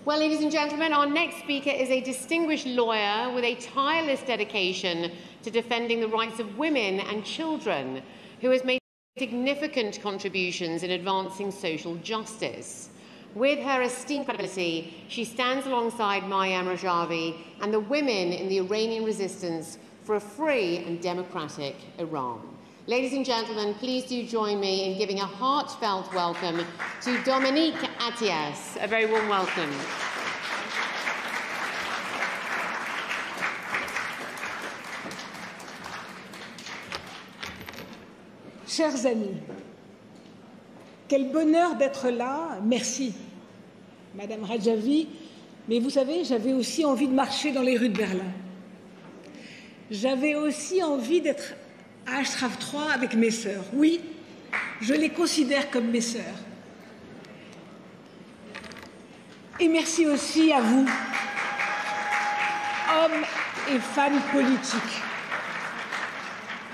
Well, ladies and gentlemen, our next speaker is a distinguished lawyer with a tireless dedication to defending the rights of women and children, who has made significant contributions in advancing social justice. With her esteemed credibility, she stands alongside Maryam Rajavi and the women in the Iranian resistance for a free and democratic Iran. Ladies and gentlemen, please do join me in giving a heartfelt welcome to Dominique Attias. A very warm welcome. Chers amis, quel bonheur d'être là. Merci, Madame Rajavi. Mais vous savez, j'avais aussi envie de marcher dans les rues de Berlin. J'avais aussi envie d'être à Ashraf 3 avec mes sœurs. Oui, je les considère comme mes sœurs. Et merci aussi à vous, hommes et femmes politiques,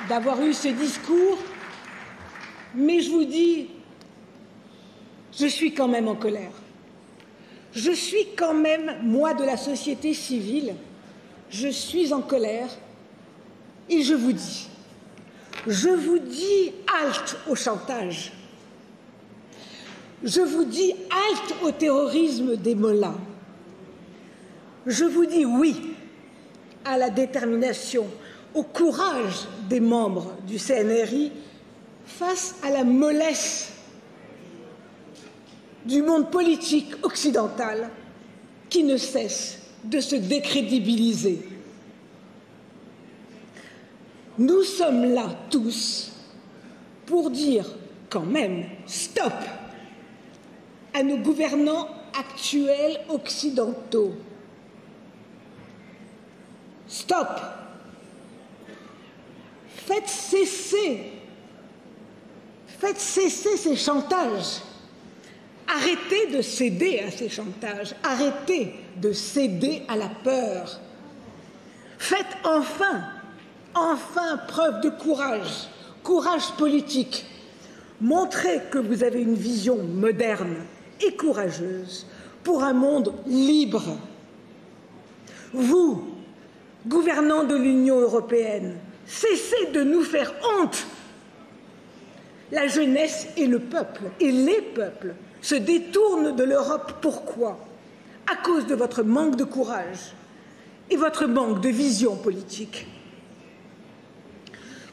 d'avoir eu ce discours. Mais je vous dis, je suis quand même en colère. Je suis quand même, moi, de la société civile, je suis en colère et je vous dis halte au chantage. Je vous dis halte au terrorisme des mollahs. Je vous dis oui à la détermination, au courage des membres du CNRI face à la mollesse du monde politique occidental qui ne cesse de se décrédibiliser. Nous sommes là tous pour dire quand même stop à nos gouvernants actuels occidentaux. Stop. Faites cesser ces chantages. Arrêtez de céder à ces chantages. Arrêtez de céder à la peur. Faites enfin preuve de courage, courage politique. Montrez que vous avez une vision moderne et courageuse pour un monde libre. Vous, gouvernants de l'Union européenne, cessez de nous faire honte. La jeunesse et le peuple, et les peuples, se détournent de l'Europe. Pourquoi? À cause de votre manque de courage et votre manque de vision politique.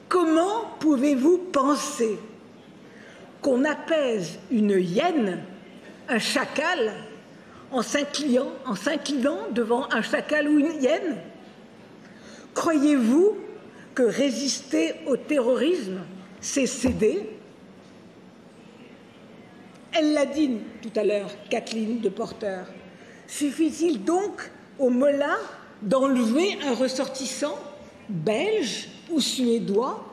Comment pouvez-vous penser qu'on apaise une hyène, un chacal, en s'inclinant devant un chacal ou une hyène? Croyez-vous que résister au terrorisme, c'est céder? Elle l'a dit tout à l'heure, Kathleen de Porter. Suffit-il donc aux mollahs d'enlever un ressortissant belge ou suédois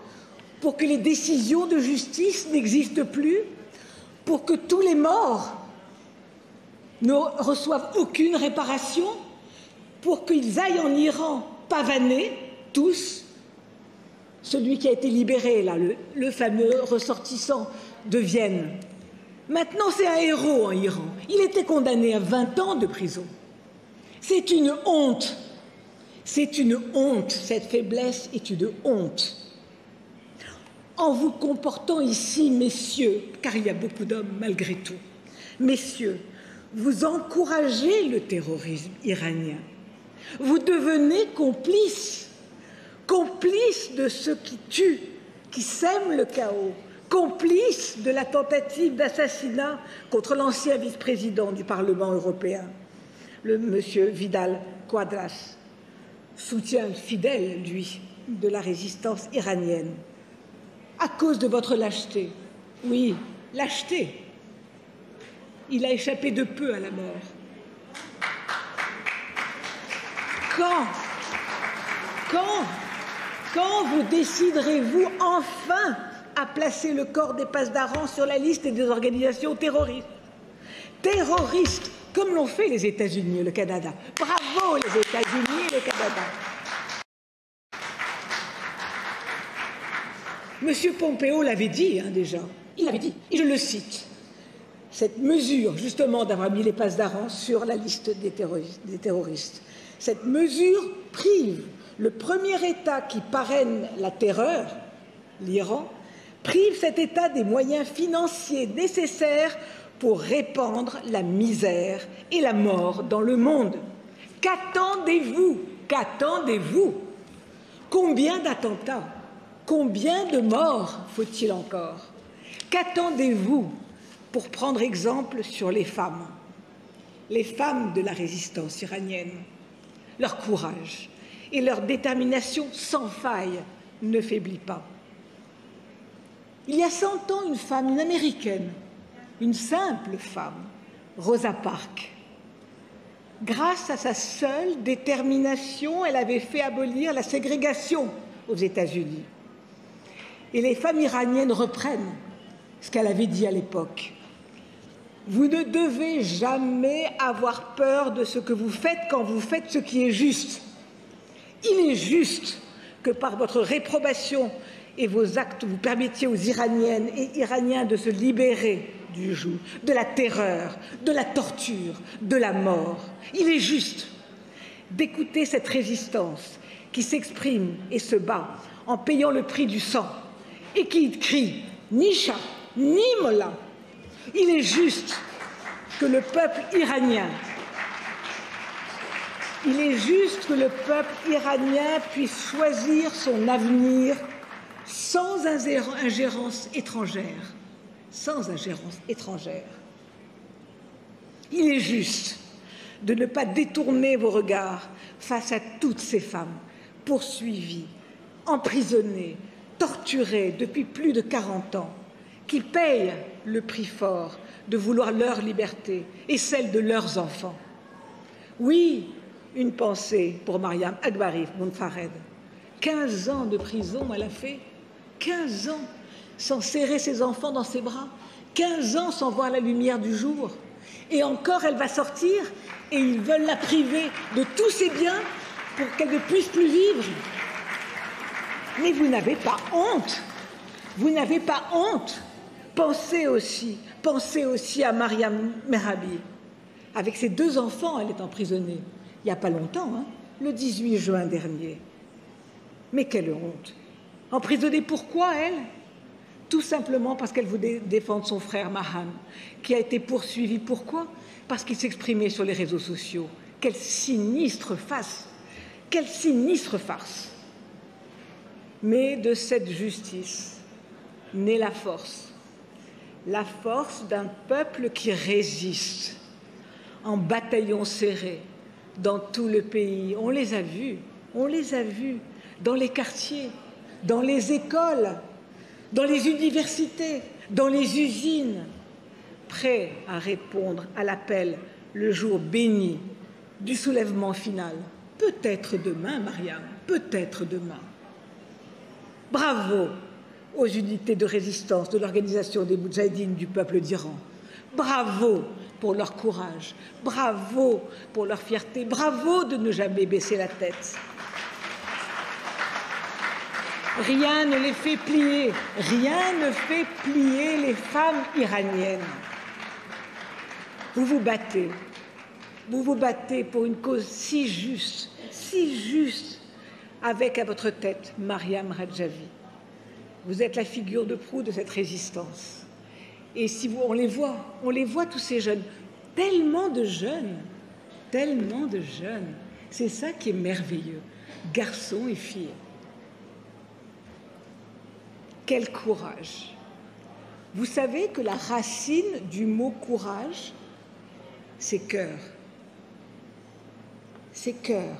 pour que les décisions de justice n'existent plus, pour que tous les morts ne reçoivent aucune réparation, pour qu'ils aillent en Iran pavaner, tous, celui qui a été libéré, là, le fameux ressortissant de Vienne. Maintenant, c'est un héros en Iran. Il était condamné à 20 ans de prison. C'est une honte. C'est une honte. Cette faiblesse est une honte. En vous comportant ici, messieurs, car il y a beaucoup d'hommes malgré tout, messieurs, vous encouragez le terrorisme iranien. Vous devenez complices de ceux qui tuent, qui sèment le chaos, complice de la tentative d'assassinat contre l'ancien vice-président du Parlement européen, le monsieur Vidal Quadras, soutien fidèle, lui, de la résistance iranienne, à cause de votre lâcheté. Oui, lâcheté. Il a échappé de peu à la mort. Quand vous déciderez-vous enfin à placer le corps des Pasdaran sur la liste des organisations terroristes? Terroristes, comme l'ont fait les États-Unis et le Canada. Bravo les États-Unis et le Canada. Monsieur Pompeo l'avait dit déjà. Il avait dit, et je le cite, « cette mesure, justement, d'avoir mis les passes d'Aran sur la liste des terroristes. Cette mesure prive le premier État qui parraine la terreur, l'Iran, prive cet État des moyens financiers nécessaires pour répandre la misère et la mort dans le monde. Qu'attendez-vous? Qu'attendez-vous? Combien d'attentats? Combien de morts faut-il encore? Qu'attendez-vous pour prendre exemple sur les femmes de la résistance iranienne? Leur courage et leur détermination sans faille ne faiblit pas. Il y a 100 ans, une femme, une américaine, une simple femme, Rosa Parks, grâce à sa seule détermination, elle avait fait abolir la ségrégation aux États-Unis. Et les femmes iraniennes reprennent ce qu'elle avait dit à l'époque. Vous ne devez jamais avoir peur de ce que vous faites quand vous faites ce qui est juste. Il est juste que par votre réprobation et vos actes, vous permettiez aux Iraniennes et Iraniens de se libérer du joug, de la terreur, de la torture, de la mort. Il est juste d'écouter cette résistance qui s'exprime et se bat en payant le prix du sang et qui crie ni chat, ni mollah. Il est juste que le peuple iranien, puisse choisir son avenir sans ingérence étrangère. Sans ingérence étrangère. Il est juste de ne pas détourner vos regards face à toutes ces femmes poursuivies, emprisonnées, torturées depuis plus de 40 ans, qui payent le prix fort de vouloir leur liberté et celle de leurs enfants. Oui, une pensée pour Mariam Akbarif Mounfared. 15 ans de prison, elle a fait. 15 ans sans serrer ses enfants dans ses bras. 15 ans sans voir la lumière du jour. Et encore, elle va sortir et ils veulent la priver de tous ses biens pour qu'elle ne puisse plus vivre. Mais vous n'avez pas honte. Vous n'avez pas honte. Pensez aussi à Mariam Merabi. Avec ses 2 enfants, elle est emprisonnée. Il n'y a pas longtemps, le 18 juin dernier. Mais quelle honte. Emprisonnée pourquoi, elle? Tout simplement parce qu'elle voulait défendre son frère Mahan, qui a été poursuivi. Pourquoi? Parce qu'il s'exprimait sur les réseaux sociaux. Quelle sinistre farce! Quelle sinistre farce! Mais de cette justice naît la force d'un peuple qui résiste en bataillon serré dans tout le pays. On les a vus dans les quartiers, dans les écoles, dans les universités, dans les usines, prêts à répondre à l'appel le jour béni du soulèvement final. Peut-être demain, Mariam, peut-être demain. Bravo aux unités de résistance de l'organisation des Moudjahidines du peuple d'Iran. Bravo pour leur courage, bravo pour leur fierté, bravo de ne jamais baisser la tête. Rien ne les fait plier, rien ne fait plier les femmes iraniennes. Vous vous battez pour une cause si juste, avec à votre tête Mariam Rajavi. Vous êtes la figure de proue de cette résistance. Et si on les voit tous ces jeunes, tellement de jeunes. C'est ça qui est merveilleux, garçons et filles. Quel courage! Vous savez que la racine du mot courage, c'est cœur. C'est cœur.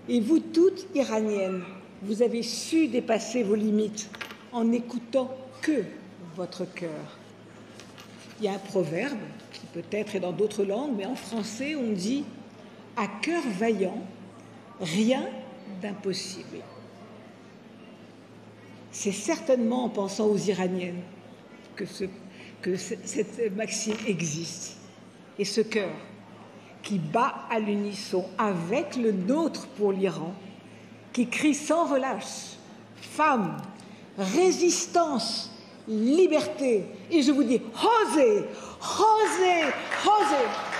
Et vous toutes, Iraniennes, vous avez su dépasser vos limites en n'écoutant que votre cœur. Il y a un proverbe qui peut-être est dans d'autres langues, mais en français on dit « à cœur vaillant, rien d'impossible ». C'est certainement en pensant aux Iraniennes que cette maxime existe. Et ce cœur qui bat à l'unisson avec le nôtre pour l'Iran, qui crie sans relâche « Femmes, résistance, liberté. Et je vous dis, osez, osez, osez.